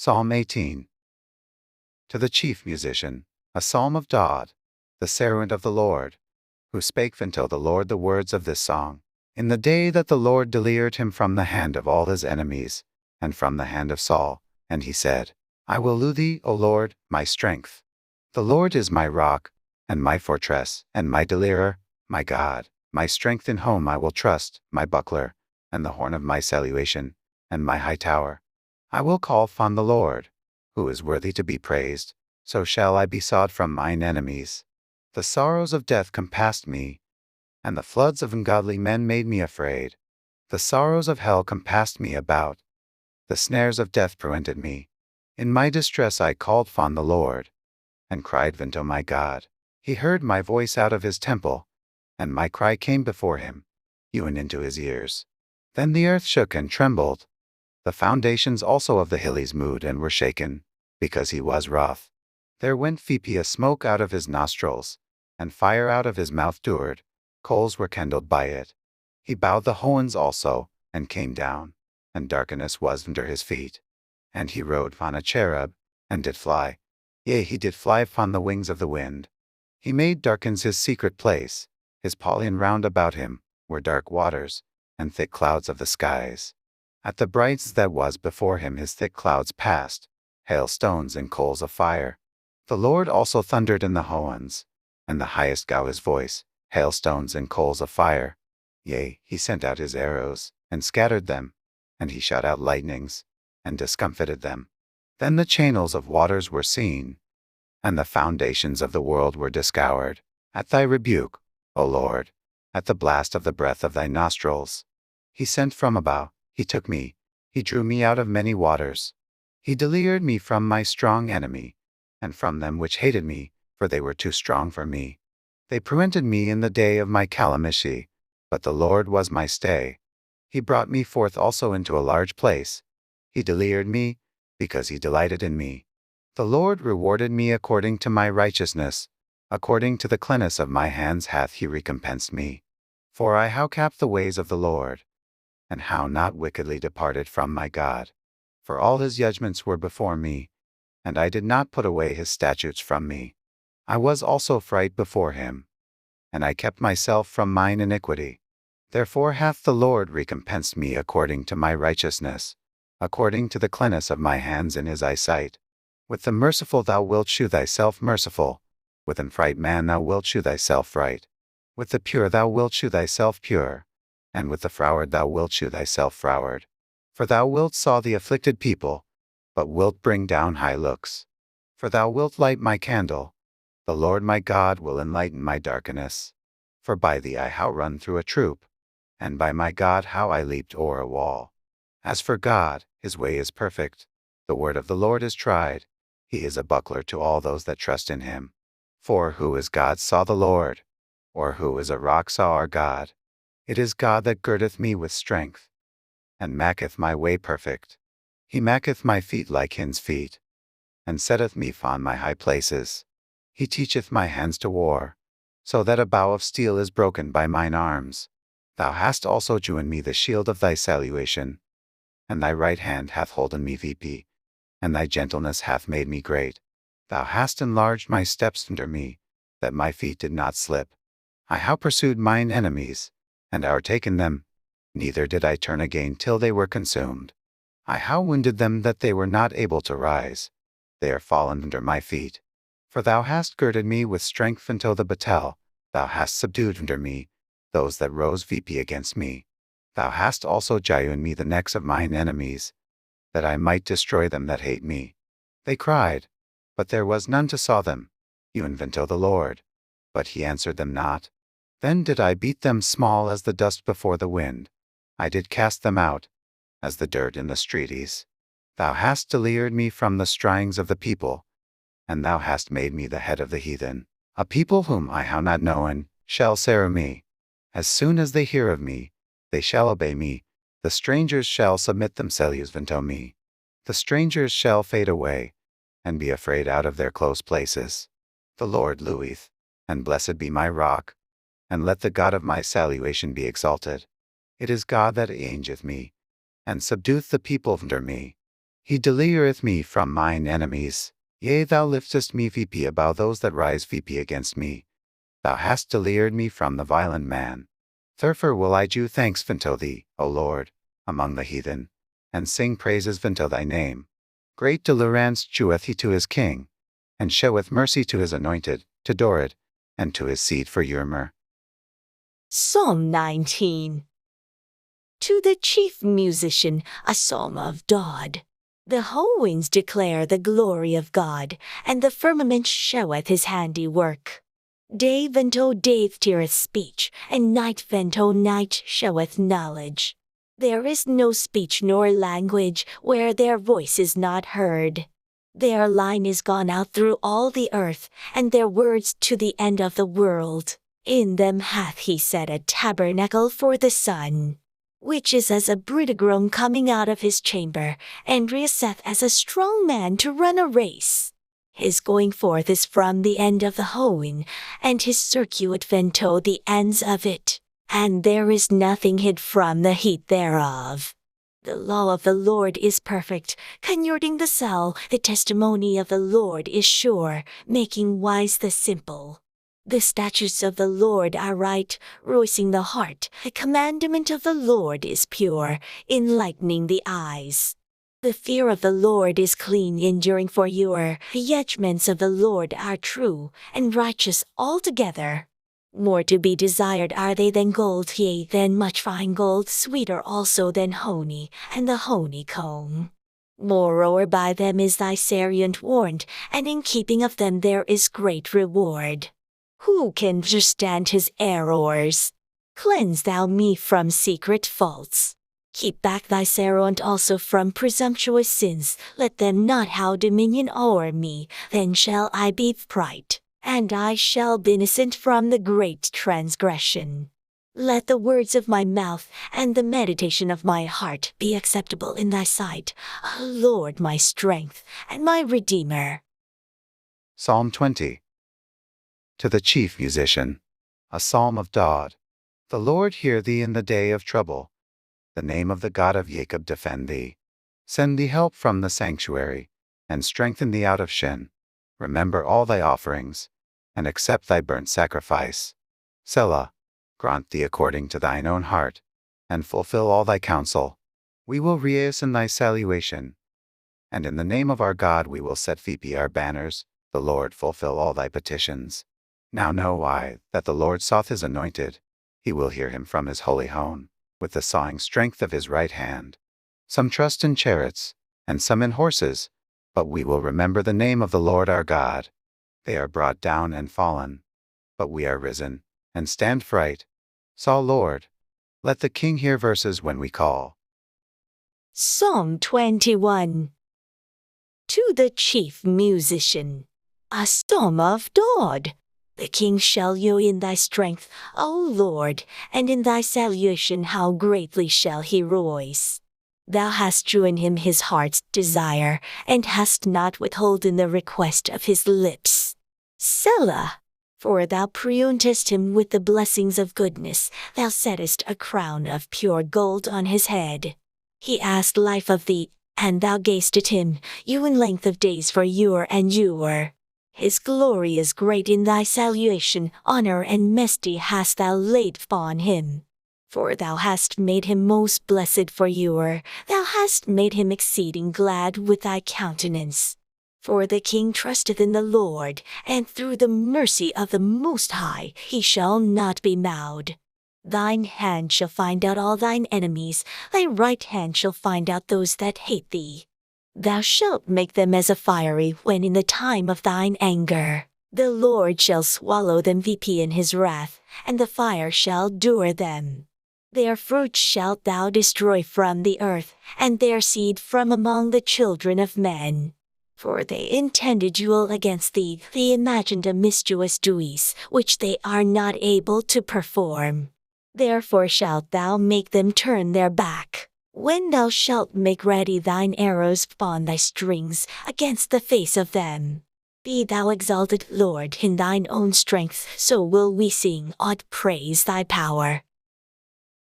Psalm 18. To the chief musician, a psalm of Daud, the servant of the Lord, who spake unto the Lord the words of this song. In the day that the Lord delivered him from the hand of all his enemies, and from the hand of Saul, and he said, I will love thee, O Lord, my strength. The Lord is my rock, and my fortress, and my deliverer, my God, my strength in whom I will trust, my buckler, and the horn of my salvation, and my high tower. I will call upon the Lord, who is worthy to be praised, so shall I be sought from mine enemies. The sorrows of death compassed me, and the floods of ungodly men made me afraid. The sorrows of hell compassed me about. The snares of death prevented me. In my distress I called upon the Lord, and cried unto my God. He heard my voice out of his temple, and my cry came before him, even into his ears. Then the earth shook and trembled. The foundations also of the hills moved and were shaken, because he was wroth. There went a smoke out of his nostrils, and fire out of his mouth dured. Coals were kindled by it. He bowed the hoens also, and came down, and darkness was under his feet. And he rode upon a cherub, and did fly. Yea, he did fly upon the wings of the wind. He made darkens his secret place. His pavilion round about him were dark waters, and thick clouds of the skies. At the brightness that was before him his thick clouds passed, hailstones and coals of fire. The Lord also thundered in the hoens, and the highest gave his voice, hailstones and coals of fire. Yea, he sent out his arrows, and scattered them, and he shot out lightnings, and discomfited them. Then the channels of waters were seen, and the foundations of the world were discoured. At thy rebuke, O Lord, at the blast of the breath of thy nostrils. He sent from above, he took me, he drew me out of many waters. He delivered me from my strong enemy, and from them which hated me, for they were too strong for me. They prevented me in the day of my calamity, but the Lord was my stay. He brought me forth also into a large place. He delivered me, because he delighted in me. The Lord rewarded me according to my righteousness, according to the cleanness of my hands hath he recompensed me. For I how kept the ways of the Lord, and how not wickedly departed from my God. For all his judgments were before me, and I did not put away his statutes from me. I was also fright before him, and I kept myself from mine iniquity. Therefore hath the Lord recompensed me according to my righteousness, according to the cleanness of my hands in his eyesight. With the merciful thou wilt shew thyself merciful, with an fright man thou wilt shew thyself right. With the pure thou wilt shew thyself pure, and with the froward thou wilt shew thyself froward. For thou wilt saw the afflicted people, but wilt bring down high looks. For thou wilt light my candle. The Lord my God will enlighten my darkness. For by thee I how run through a troop, and by my God how I leaped o'er a wall. As for God, his way is perfect. The word of the Lord is tried. He is a buckler to all those that trust in him. For who is God saw the Lord? Or who is a rock saw our God? It is God that girdeth me with strength, and maketh my way perfect. He maketh my feet like hinds' feet, and setteth me upon my high places. He teacheth my hands to war, so that a bow of steel is broken by mine arms. Thou hast also joined me the shield of thy salvation, and thy right hand hath holden me VP, and thy gentleness hath made me great. Thou hast enlarged my steps under me, that my feet did not slip. I how pursued mine enemies, and o'ertaken them, neither did I turn again till they were consumed. I how wounded them that they were not able to rise. They are fallen under my feet. For thou hast girded me with strength until the battle, thou hast subdued under me those that rose VP against me. Thou hast also joined me the necks of mine enemies, that I might destroy them that hate me. They cried, but there was none to saw them, even unto the Lord, but he answered them not. Then did I beat them small as the dust before the wind. I did cast them out, as the dirt in the streets. Thou hast delivered me from the strayings of the people, and thou hast made me the head of the heathen. A people whom I have not known shall serve me. As soon as they hear of me, they shall obey me. The strangers shall submit themselves unto me. The strangers shall fade away, and be afraid out of their close places. The Lord lueth, and blessed be my rock, and let the God of my salvation be exalted. It is God that avengeth me, and subdueth the people under me. He delivereth me from mine enemies. Yea, thou liftest me VP above those that rise VP against me. Thou hast delivered me from the violent man. Therefore will I do thanks unto thee, O Lord, among the heathen, and sing praises unto thy name. Great deliverance sheweth he to his king, and showeth mercy to his anointed, to Dorid, and to his seed for Yurmer. Psalm 19. To the chief musician, a psalm of Daud. The whole winds declare the glory of God, and the firmament showeth his handiwork. Day unto day teareth speech, and night unto night showeth knowledge. There is no speech nor language where their voice is not heard. Their line is gone out through all the earth, and their words to the end of the world. In them hath he set a tabernacle for the sun, which is as a bridegroom coming out of his chamber, and riseth as a strong man to run a race. His going forth is from the end of the hoeing, and his circuit unto the ends of it, and there is nothing hid from the heat thereof. The law of the Lord is perfect, converting the soul. The testimony of the Lord is sure, making wise the simple. The statutes of the Lord are right, rejoicing the heart. The commandment of the Lord is pure, enlightening the eyes. The fear of the Lord is clean, enduring for ever. The judgments of the Lord are true, and righteous altogether. More to be desired are they than gold, yea, than much fine gold, sweeter also than honey, and the honeycomb. Moreover, by them is thy servant warned, and in keeping of them there is great reward. Who can understand his errors? Cleanse thou me from secret faults. Keep back thy servant also from presumptuous sins. Let them not have dominion o'er me. Then shall I be upright, and I shall be innocent from the great transgression. Let the words of my mouth and the meditation of my heart be acceptable in thy sight, O Lord, my strength and my Redeemer. Psalm 20. To the chief musician, a psalm of Daud. The Lord hear thee in the day of trouble. The name of the God of Jacob defend thee. Send thee help from the sanctuary, and strengthen thee out of Shin. Remember all thy offerings, and accept thy burnt sacrifice. Selah, grant thee according to thine own heart, and fulfill all thy counsel. We will rejoice in thy salutation, and in the name of our God we will set VP our banners. The Lord fulfill all thy petitions. Now know I that the Lord saith his anointed. He will hear him from his holy home, with the sawing strength of his right hand. Some trust in chariots, and some in horses, but we will remember the name of the Lord our God. They are brought down and fallen, but we are risen, and stand fright. Saul, Lord, let the king hear verses when we call. Psalm 21. To the chief musician, a psalm of Daud. The king shall you in thy strength, O Lord, and in thy salvation how greatly shall he rejoice. Thou hast joined him his heart's desire, and hast not withholden the request of his lips. Selah. For thou preuntest him with the blessings of goodness, thou settest a crown of pure gold on his head. He asked life of thee, and thou gavest it him, you in length of days for ewer and ewer. His glory is great in thy salvation, honor and majesty hast thou laid upon him. For thou hast made him most blessed for ewer, thou hast made him exceeding glad with thy countenance. For the king trusteth in the Lord, and through the mercy of the Most High he shall not be moved. Thine hand shall find out all thine enemies, thy right hand shall find out those that hate thee. Thou shalt make them as a fiery when in the time of thine anger. The Lord shall swallow them VP in his wrath, and the fire shall devour them. Their fruit shalt thou destroy from the earth, and their seed from among the children of men. For they intended duel against thee, they imagined a mischievous device, which they are not able to perform. Therefore shalt thou make them turn their back, when thou shalt make ready thine arrows upon thy strings, against the face of them. Be thou exalted, Lord, in thine own strength, so will we sing, odd praise thy power.